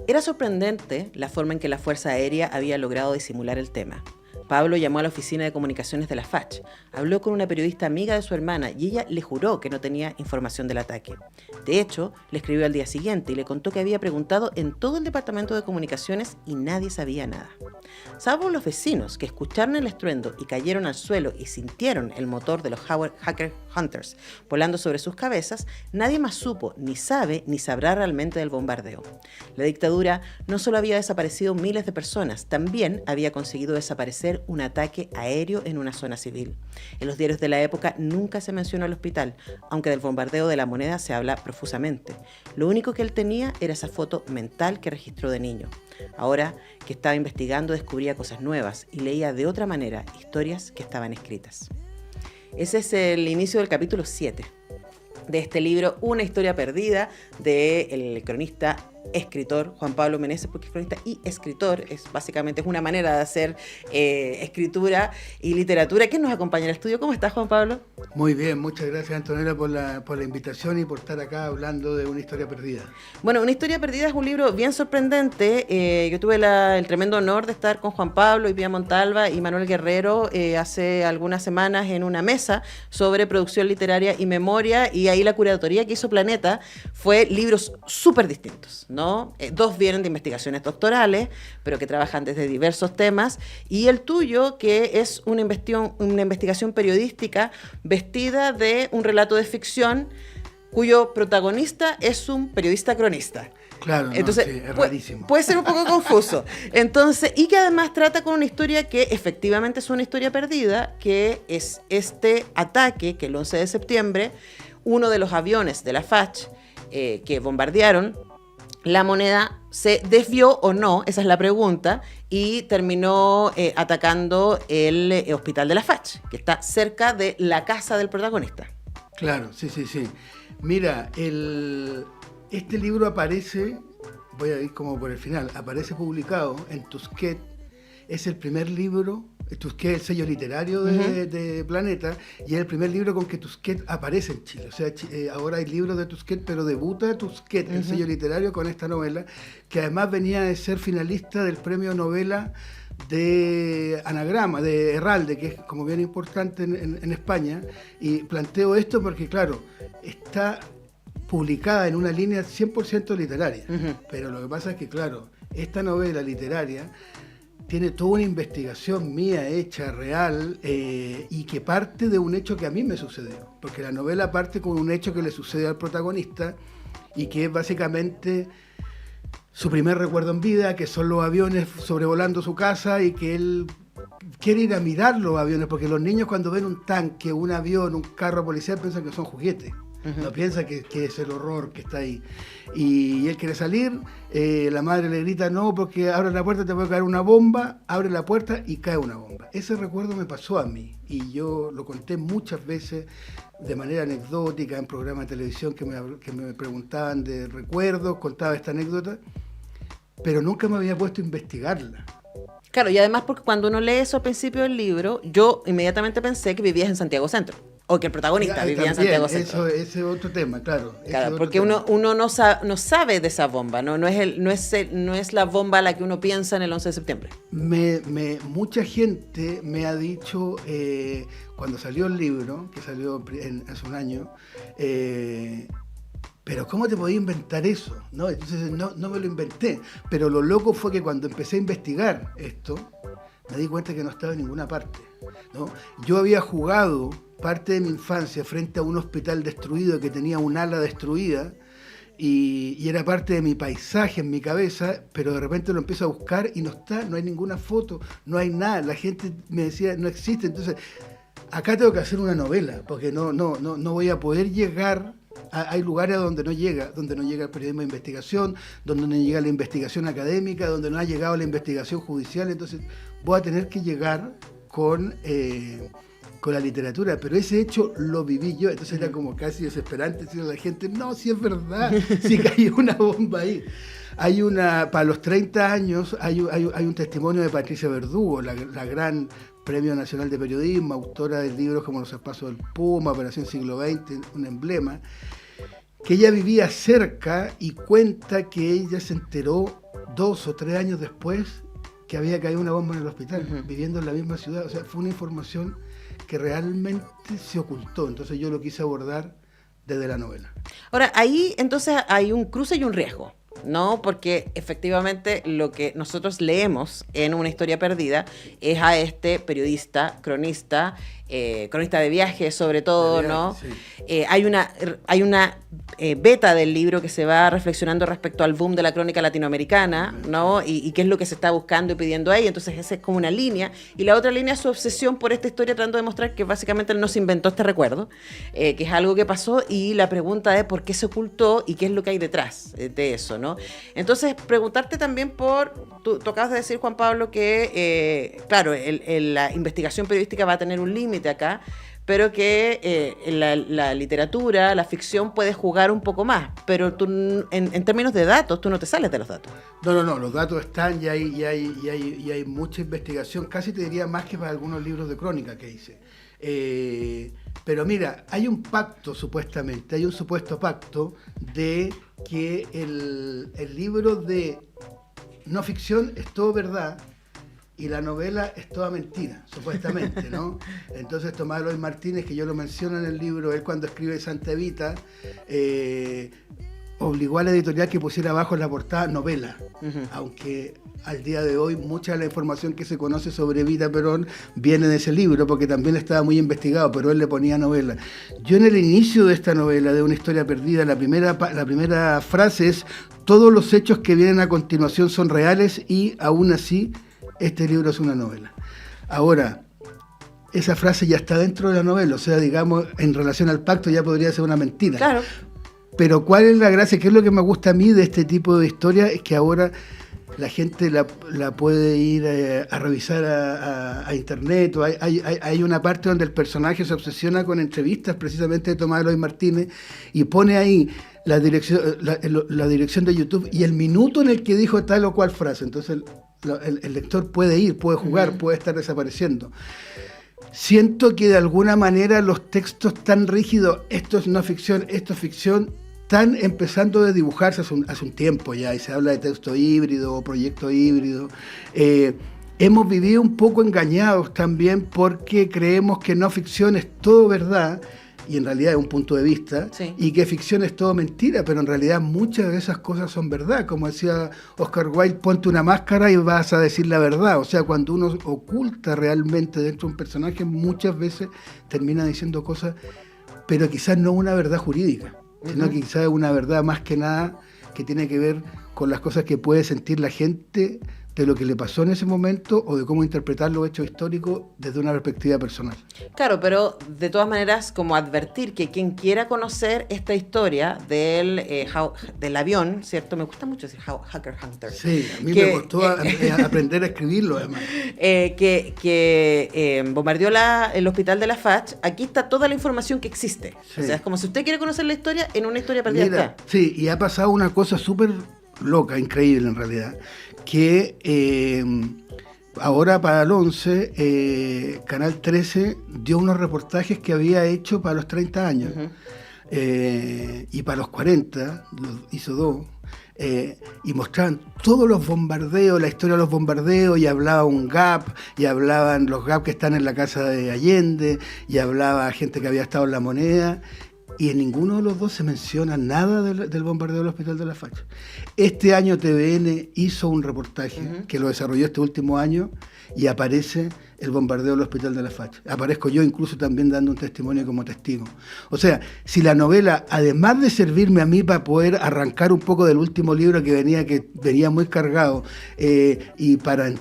Era sorprendente la forma en que la Fuerza Aérea había logrado disimular el tema. Pablo llamó a la oficina de comunicaciones de la FACH, habló con una periodista amiga de su hermana y ella le juró que no tenía información del ataque. De hecho, le escribió al día siguiente y le contó que había preguntado en todo el departamento de comunicaciones y nadie sabía nada. Salvo los vecinos que escucharon el estruendo y cayeron al suelo y sintieron el motor de los Hacker Hunters volando sobre sus cabezas, nadie más supo, ni sabe, ni sabrá realmente del bombardeo. La dictadura no solo había desaparecido miles de personas, también había conseguido desaparecer un ataque aéreo en una zona civil. En los diarios de la época nunca se mencionó el hospital, aunque del bombardeo de La Moneda se habla profusamente. Lo único que él tenía era esa foto mental que registró de niño. Ahora que estaba investigando descubría cosas nuevas y leía de otra manera historias que estaban escritas. Ese es el inicio del capítulo 7 de este libro, Una historia perdida, del cronista escritor Juan Pablo Meneses, porque es cronista y escritor, básicamente es una manera de hacer escritura y literatura. ¿Quién nos acompaña en el estudio? ¿Cómo estás, Juan Pablo? Muy bien, muchas gracias, Antonella, por la invitación y por estar acá hablando de Una historia perdida. Bueno, Una historia perdida es un libro bien sorprendente. Yo tuve el tremendo honor de estar con Juan Pablo y Pía Montalva y Manuel Guerrero hace algunas semanas en una mesa sobre producción literaria y memoria, y ahí la curatoría que hizo Planeta fue libros súper distintos, ¿no? Dos vienen de investigaciones doctorales, pero que trabajan desde diversos temas, y el tuyo, que es una investigación periodística vestida de un relato de ficción cuyo protagonista es un periodista cronista. Claro, entonces, no, sí, es rarísimo. Puede ser un poco confuso. Entonces, y que además trata con una historia que efectivamente es una historia perdida, que es este ataque que el 11 de septiembre, uno de los aviones de la FACH que bombardearon La Moneda se desvió o no, esa es la pregunta, y terminó atacando el hospital de la FACH, que está cerca de la casa del protagonista. Claro, sí. Mira, este libro aparece, voy a ir como por el final, aparece publicado en Tusquets, es el primer libro, Tusquets es el sello literario de Planeta, y es el primer libro con que Tusquets aparece en Chile. O sea, ahora hay libros de Tusquets, pero debuta Tusquets, el sello literario, con esta novela, que además venía de ser finalista del premio novela de Anagrama, de Herralde, que es como bien importante en España. Y planteo esto porque, claro, está publicada en una línea 100% literaria, pero lo que pasa es que, claro, esta novela literaria tiene toda una investigación mía hecha, real, y que parte de un hecho que a mí me sucedió, porque la novela parte con un hecho que le sucede al protagonista y que es básicamente su primer recuerdo en vida, que son los aviones sobrevolando su casa, y que él quiere ir a mirar los aviones, porque los niños cuando ven un tanque, un avión, un carro policial piensan que son juguetes. No piensa que es el horror que está ahí. Y él quiere salir, la madre le grita no, porque abre la puerta, te puede caer una bomba, abre la puerta y cae una bomba. Ese recuerdo me pasó a mí, y yo lo conté muchas veces de manera anecdótica en programas de televisión que me preguntaban de recuerdos, contaba esta anécdota, pero nunca me había puesto a investigarla. Claro, y además porque cuando uno lee eso al principio del libro, yo inmediatamente pensé que vivías en Santiago Centro, o que el protagonista vivía en Santiago Centro. Ese es otro tema, claro. Claro, porque uno no sabe de esa bomba, no es la bomba a la que uno piensa en el 11 de septiembre. Mucha gente me ha dicho, cuando salió el libro, que salió hace un año, pero ¿cómo te podías inventar eso? ¿No? Entonces no me lo inventé, pero lo loco fue que cuando empecé a investigar esto, me di cuenta que no estaba en ninguna parte, ¿no? Yo había jugado parte de mi infancia frente a un hospital destruido que tenía un ala destruida, y era parte de mi paisaje en mi cabeza, pero de repente lo empiezo a buscar y no está, no hay ninguna foto, no hay nada. La gente me decía, no existe. Entonces, acá tengo que hacer una novela, porque no voy a poder llegar. Hay lugares donde no llega el periodismo de investigación, donde no llega la investigación académica, donde no ha llegado la investigación judicial. Entonces voy a tener que llegar con la literatura, pero ese hecho lo viví yo. Entonces era como casi desesperante decirle a la gente, no, si es verdad, si cayó una bomba ahí. Para los 30 años hay un testimonio de Patricia Verdugo, la gran Premio Nacional de Periodismo, autora de libros como Los Zarpazos del Puma, Operación Siglo XX, un emblema, que ella vivía cerca y cuenta que ella se enteró 2 o 3 años después que había caído una bomba en el hospital, viviendo en la misma ciudad. O sea, fue una información que realmente se ocultó. Entonces yo lo quise abordar desde la novela. Ahora, ahí entonces hay un cruce y un riesgo, ¿no? Porque efectivamente lo que nosotros leemos en Una historia perdida es a este periodista, cronista de viajes sobre todo, de viaje, ¿no? Sí. Hay una beta del libro que se va reflexionando respecto al boom de la crónica latinoamericana, ¿no? Y qué es lo que se está buscando y pidiendo ahí. Entonces esa es como una línea. Y la otra línea es su obsesión por esta historia, tratando de demostrar que básicamente él no se inventó este recuerdo, que es algo que pasó, y la pregunta es por qué se ocultó y qué es lo que hay detrás de eso, ¿no? Entonces, preguntarte también tú acabas de decir, Juan Pablo, que, claro, la investigación periodística va a tener un límite acá, pero que la literatura, la ficción puede jugar un poco más, pero tú, en términos de datos, tú no te sales de los datos. No, los datos están y hay mucha investigación, casi te diría más que para algunos libros de crónica que hice. Pero mira, hay un pacto supuestamente, hay un supuesto pacto de que el libro de no ficción es todo verdad y la novela es toda mentira, supuestamente, ¿no? Entonces Tomás Eloy Martínez, que yo lo menciono en el libro, él cuando escribe Santa Evita, obligó a la editorial que pusiera abajo en la portada novela, aunque al día de hoy mucha de la información que se conoce sobre Evita Perón viene de ese libro, porque también estaba muy investigado, pero él le ponía novela. Yo en el inicio de esta novela, de Una historia perdida, la primera frase es: todos los hechos que vienen a continuación son reales y aún así este libro es una novela. Ahora, esa frase ya está dentro de la novela, o sea, digamos, en relación al pacto ya podría ser una mentira. Claro. Pero ¿cuál es la gracia? ¿Qué es lo que me gusta a mí de este tipo de historia? Es que ahora la gente la puede ir a revisar a internet. O hay una parte donde el personaje se obsesiona con entrevistas precisamente de Tomás Eloy Martínez y pone ahí la dirección de YouTube y el minuto en el que dijo tal o cual frase. Entonces el lector puede ir, puede jugar, puede estar desapareciendo. Siento que de alguna manera los textos tan rígidos, esto es no ficción, esto es ficción, están empezando a dibujarse hace un tiempo ya, y se habla de texto híbrido o proyecto híbrido. Hemos vivido un poco engañados también porque creemos que no ficción es todo verdad, y en realidad es un punto de vista, sí, y que ficción es todo mentira, pero en realidad muchas de esas cosas son verdad. Como decía Oscar Wilde, ponte una máscara y vas a decir la verdad. O sea, cuando uno oculta realmente dentro de un personaje, muchas veces termina diciendo cosas, pero quizás no una verdad jurídica, sino que quizás es una verdad más que nada que tiene que ver con las cosas que puede sentir la gente de lo que le pasó en ese momento o de cómo interpretar los hechos históricos desde una perspectiva personal. Claro, pero de todas maneras, como advertir que quien quiera conocer esta historia del avión, ¿cierto? Me gusta mucho decir Hacker Hunter. Sí, a mí me costó aprender a escribirlo, además. Que bombardeó el hospital de la FACH. Aquí está toda la información que existe. Sí. O sea, es como si usted quiere conocer la historia, en Una historia perdida está. Sí, y ha pasado una cosa súper loca, increíble en realidad, que ahora para el 11, Canal 13 dio unos reportajes que había hecho para los 30 años, y para los 40, hizo 2, y mostraban todos los bombardeos, la historia de los bombardeos, y hablaba un GAP, y hablaban los GAP que están en la casa de Allende, y hablaba gente que había estado en La Moneda, y en ninguno de los dos se menciona nada del bombardeo del Hospital de la FACH. Este año TVN hizo un reportaje que lo desarrolló este último año y aparece el bombardeo del Hospital de la FACH. Aparezco yo incluso también dando un testimonio como testigo. O sea, si la novela, además de servirme a mí para poder arrancar un poco del último libro que venía muy cargado, y para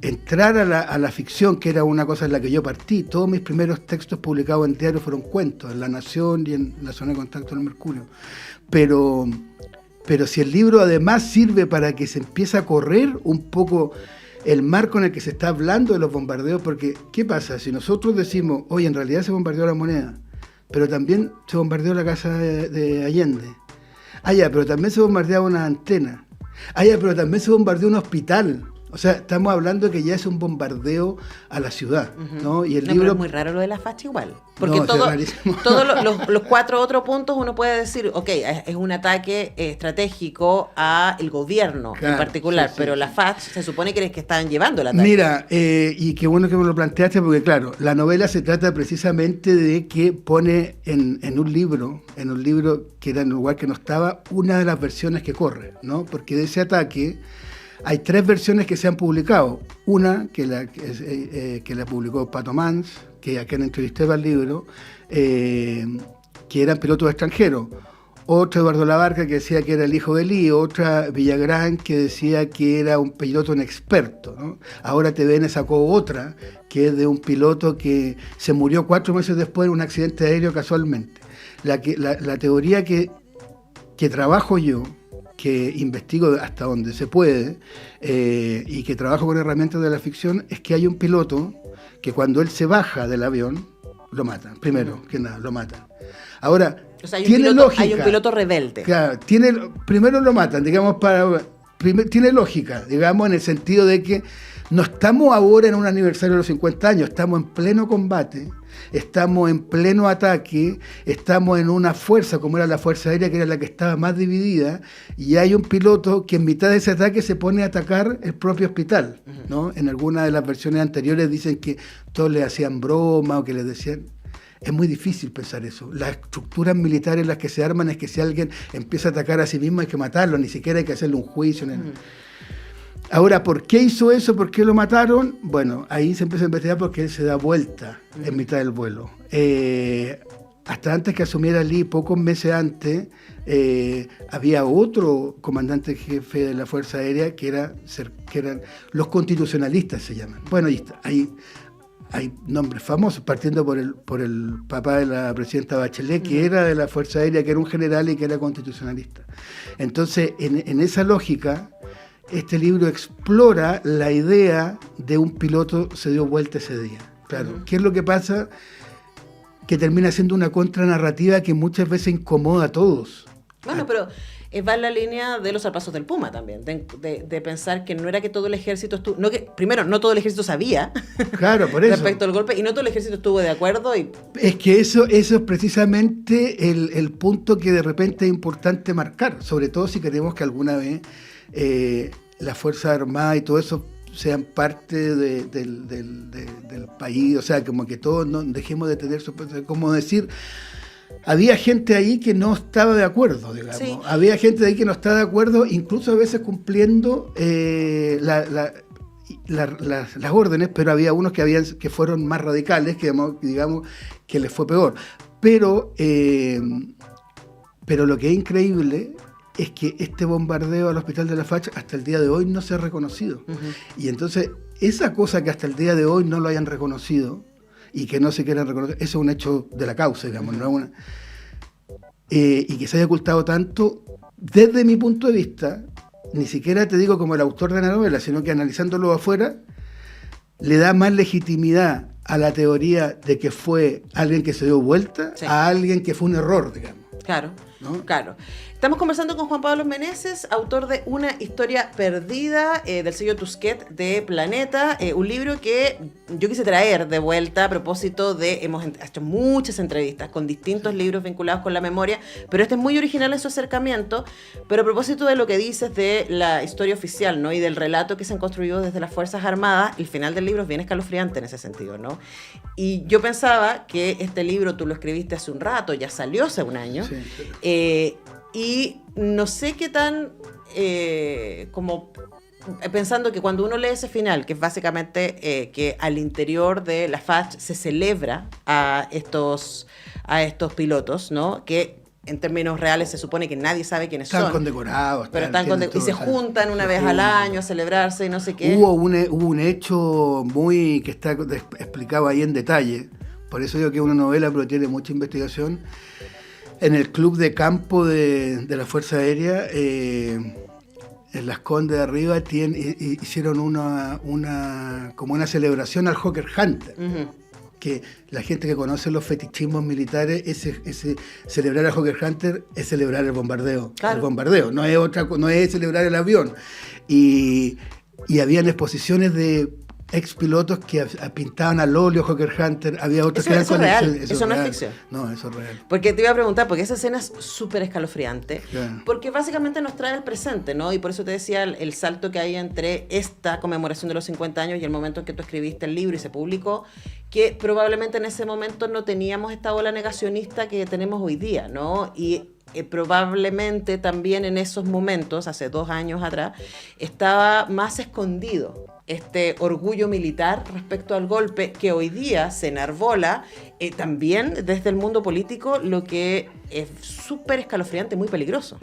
entrar a la ficción, que era una cosa en la que yo partí. Todos mis primeros textos publicados en diario fueron cuentos, en La Nación y en La Zona de Contacto del Mercurio. Pero si el libro además sirve para que se empiece a correr un poco el marco en el que se está hablando de los bombardeos, porque ¿qué pasa? Si nosotros decimos, oye, en realidad se bombardeó La Moneda, pero también se bombardeó la casa de Allende. Ah, ya, pero también se bombardeaba una antena. Ah, ya, pero también se bombardeó un hospital. O sea, estamos hablando de que ya es un bombardeo a la ciudad, ¿no? Y el No, libro... pero es muy raro lo de la facha igual. Porque No, es rarísimo. todos los 4 otros puntos uno puede decir, ok, es un ataque estratégico al gobierno Claro, en particular, sí, pero sí. la FACH se supone que estaban llevando el ataque. Mira, y qué bueno que me lo planteaste, porque claro, la novela se trata precisamente de que pone en un libro que era en un lugar que no estaba, una de las versiones que corre, ¿no? Porque de ese ataque hay 3 versiones que se han publicado. Una que la publicó Pato Mans, que a quien entrevisté para el libro, que eran pilotos extranjeros. Otra, Eduardo Labarca, que decía que era el hijo de Lee. Otra, Villagrán, que decía que era un piloto inexperto, ¿no? Ahora TVN sacó otra, que es de un piloto que se murió 4 meses después en un accidente aéreo casualmente. La teoría que trabajo yo, que investigo hasta donde se puede, y que trabajo con herramientas de la ficción, es que hay un piloto que cuando él se baja del avión, lo matan. Primero que nada, lo matan. Ahora, O sea, tiene lógica. hay un piloto rebelde. Claro, primero lo matan, digamos, tiene lógica, digamos, en el sentido de que no estamos ahora en un aniversario de los 50 años, estamos en pleno combate, estamos en pleno ataque, estamos en una fuerza, como era la Fuerza Aérea, que era la que estaba más dividida, y hay un piloto que en mitad de ese ataque se pone a atacar el propio hospital, ¿no? En algunas de las versiones anteriores dicen que todos le hacían broma o que les decían... Es muy difícil pensar eso. Las estructuras militares en las que se arman es que si alguien empieza a atacar a sí mismo hay que matarlo, ni siquiera hay que hacerle un juicio. Ahora, ¿por qué hizo eso? ¿Por qué lo mataron? Bueno, ahí se empieza a investigar porque él se da vuelta en mitad del vuelo. Hasta antes que asumiera Lee, pocos meses antes, había otro comandante jefe de la Fuerza Aérea que eran los constitucionalistas, se llaman. Bueno, ahí hay nombres famosos, partiendo por el papá de la presidenta Bachelet, que era de la Fuerza Aérea, que era un general y que era constitucionalista. Entonces, en esa lógica, este libro explora la idea de un piloto se dio vuelta ese día. Claro, ¿qué es lo que pasa? Que termina siendo una contranarrativa que muchas veces incomoda a todos. Bueno, pero va en la línea de los zarpazos del Puma también, de pensar que no era que todo el ejército estuvo... Primero, no todo el ejército sabía claro, por eso. respecto al golpe, y no todo el ejército estuvo de acuerdo. Es que eso es precisamente el punto que de repente es importante marcar, sobre todo si queremos que alguna vez las Fuerzas Armadas y todo eso sean parte del país, o sea, como que todos no dejemos de tener, como decir... Había gente ahí que no estaba de acuerdo, digamos. Sí. Había gente ahí que no estaba de acuerdo, incluso a veces cumpliendo las órdenes, pero había unos que fueron más radicales, que digamos que les fue peor. Pero lo que es increíble es que este bombardeo al Hospital de la Facha hasta el día de hoy no se ha reconocido. Y entonces, esa cosa que hasta el día de hoy no lo hayan reconocido, y que no se quieran reconocer, eso es un hecho de la causa, digamos, ¿no? Y que se haya ocultado tanto, desde mi punto de vista, ni siquiera te digo como el autor de la novela, sino que analizándolo afuera, le da más legitimidad a la teoría de que fue alguien que se dio vuelta, sí, a alguien que fue un error, digamos. Claro, ¿no? Claro. Estamos conversando con Juan Pablo Meneses, autor de Una historia perdida, del sello Tusquets de Planeta, un libro que yo quise traer de vuelta a propósito de, hemos hecho muchas entrevistas con distintos libros vinculados con la memoria, pero este es muy original en su acercamiento, pero a propósito de lo que dices de la historia oficial, ¿no? Y del relato que se han construido desde las Fuerzas Armadas, el final del libro es bien escalofriante en ese sentido, ¿no? Y yo pensaba que este libro tú lo escribiste hace un rato, ya salió hace un año, sí. Y no sé qué tan, como pensando que cuando uno lee ese final, que es básicamente que al interior de la FACH se celebra a estos pilotos, ¿no? Que en términos reales se supone que nadie sabe quiénes son. Están condecorados. Pero y se juntan una vez al año a celebrarse y no sé qué. Hubo un hecho muy que está explicado ahí en detalle, por eso digo que es una novela, pero tiene mucha investigación. En el club de campo de la Fuerza Aérea, en Las Condes de arriba, hicieron como una celebración al Hawker Hunter. Que la gente que conoce los fetichismos militares, ese celebrar al Hawker Hunter es celebrar el bombardeo. Claro. El bombardeo, no es celebrar el avión. Y y habían exposiciones de ex pilotos que pintaban al óleo Hawker Hunter, había otros que eran colecciones. Eso no es ficción. No, eso es real. Porque te iba a preguntar, porque esa escena es súper escalofriante, Claro. porque básicamente nos trae el presente, ¿no? Y por eso te decía el salto que hay entre esta conmemoración de los 50 años y el momento en que tú escribiste el libro y se publicó, que probablemente en ese momento no teníamos esta ola negacionista que tenemos hoy día, ¿no? Y probablemente también en esos momentos, hace 2 años atrás, estaba más escondido este orgullo militar respecto al golpe que hoy día se enarbola también desde el mundo político, lo que es súper escalofriante, muy peligroso.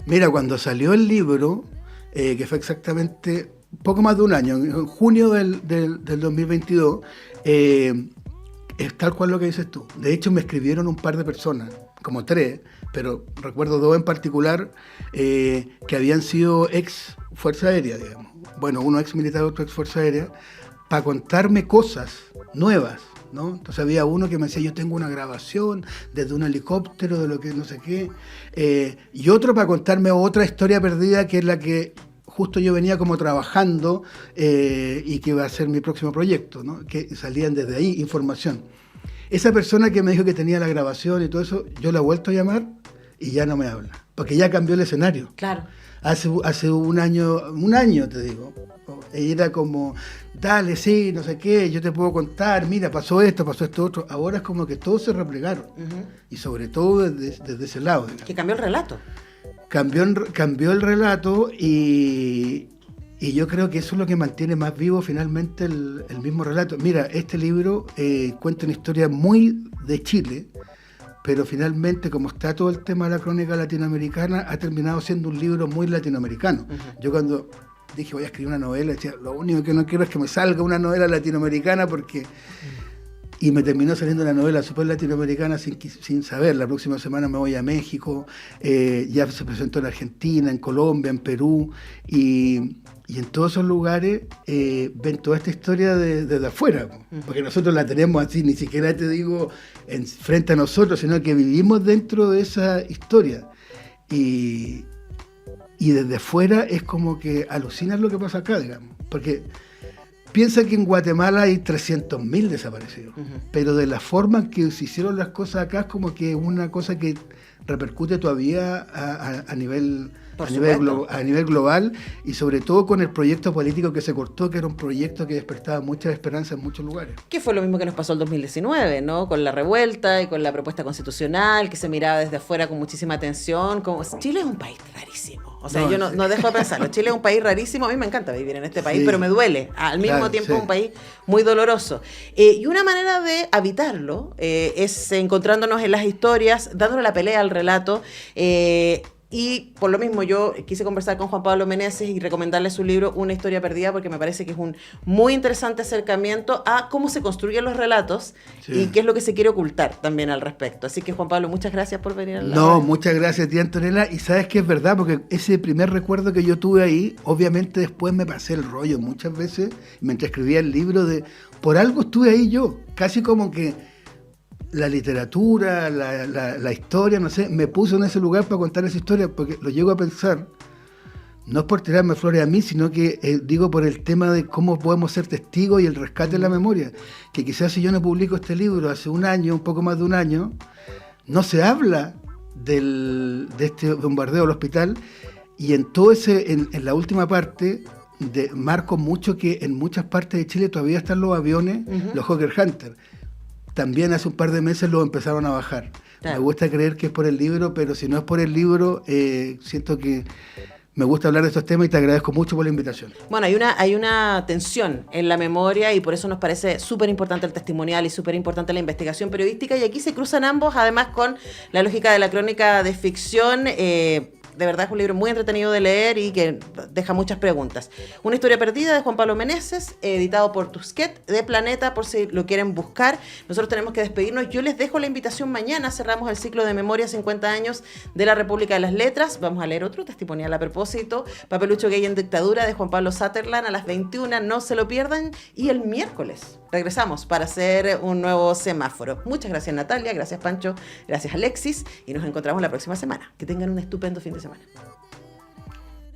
Mira, cuando salió el libro, que fue exactamente poco más de un año, en junio del 2022, es tal cual lo que dices tú. De hecho, me escribieron un par de personas, como 3, pero recuerdo 2 en particular, que habían sido ex Fuerza Aérea, digamos. Bueno, uno ex militar, otro ex Fuerza Aérea, para contarme cosas nuevas, ¿no? Entonces había uno que me decía, yo tengo una grabación desde un helicóptero, de lo que no sé qué, y otro para contarme otra historia perdida, que es la que justo yo venía como trabajando y que iba a ser mi próximo proyecto, ¿no? Que salían desde ahí información. Esa persona que me dijo que tenía la grabación y todo eso, yo la he vuelto a llamar y ya no me habla, porque ya cambió el escenario. Claro. Hace un año te digo, ella era como, dale, sí, no sé qué, yo te puedo contar, mira, pasó esto otro. Ahora es como que todos se replegaron, y sobre todo desde ese lado. Digamos. Que cambió el relato. Cambió el relato y yo creo que eso es lo que mantiene más vivo finalmente el mismo relato. Mira, este libro cuenta una historia muy de Chile, pero finalmente, como está todo el tema de la crónica latinoamericana, ha terminado siendo un libro muy latinoamericano. Yo cuando dije voy a escribir una novela, decía, lo único que no quiero es que me salga una novela latinoamericana, porque... Y me terminó saliendo una novela súper latinoamericana sin saber. La próxima semana me voy a México, ya se presentó en Argentina, en Colombia, en Perú, y en todos esos lugares ven toda esta historia desde afuera, porque nosotros la tenemos así, ni siquiera te digo frente a nosotros, sino que vivimos dentro de esa historia. Y desde afuera es como que alucinas lo que pasa acá, digamos, porque... Piensa que en Guatemala hay 300.000 desaparecidos, pero de la forma en que se hicieron las cosas acá es como que es una cosa que repercute todavía a nivel global, y sobre todo con el proyecto político que se cortó, que era un proyecto que despertaba muchas esperanzas en muchos lugares. Que fue lo mismo que nos pasó el 2019, ¿no? Con la revuelta y con la propuesta constitucional, que se miraba desde afuera con muchísima atención. Como... Chile es un país rarísimo. O sea, yo no dejo de pensarlo. Chile es un país rarísimo. A mí me encanta vivir en este país, pero me duele. Al mismo tiempo es un país muy doloroso. Y una manera de habitarlo es encontrándonos en las historias, dándole la pelea al relato. Y por lo mismo yo quise conversar con Juan Pablo Meneses y recomendarle su libro Una historia perdida, porque me parece que es un muy interesante acercamiento a cómo se construyen los relatos y qué es lo que se quiere ocultar también al respecto. Así que Juan Pablo, muchas gracias por venir a la radio. Muchas gracias a ti, Antonella, y sabes que es verdad, porque ese primer recuerdo que yo tuve ahí, obviamente después me pasé el rollo muchas veces mientras escribía el libro, por algo estuve ahí yo, casi como que la literatura, la historia, no sé, me puso en ese lugar para contar esa historia, porque lo llego a pensar, no es por tirarme flores a mí, sino que digo por el tema de cómo podemos ser testigos y el rescate de la memoria, que quizás si yo no publico este libro hace un año, un poco más de un año, no se habla de este bombardeo al hospital, y en todo en la última parte marco mucho que en muchas partes de Chile todavía están los aviones, los Hawker Hunter. También hace un par de meses lo empezaron a bajar. Claro. Me gusta creer que es por el libro, pero si no es por el libro, siento que me gusta hablar de estos temas y te agradezco mucho por la invitación. Bueno, hay una tensión en la memoria y por eso nos parece súper importante el testimonial y súper importante la investigación periodística, y aquí se cruzan ambos, además con la lógica de la crónica de ficción. De verdad es un libro muy entretenido de leer y que deja muchas preguntas. Una historia perdida de Juan Pablo Meneses, editado por Tusquets, de Planeta, por si lo quieren buscar. Nosotros tenemos que despedirnos. Yo les dejo la invitación mañana. Cerramos el ciclo de Memoria 50 años de la República de las Letras. Vamos a leer otro testimonial a propósito. Papelucho Gay en Dictadura, de Juan Pablo Sutherland, a las 21. No se lo pierdan. Y el miércoles regresamos para hacer un nuevo semáforo. Muchas gracias, Natalia. Gracias, Pancho. Gracias, Alexis. Y nos encontramos la próxima semana. Que tengan un estupendo fin de semana.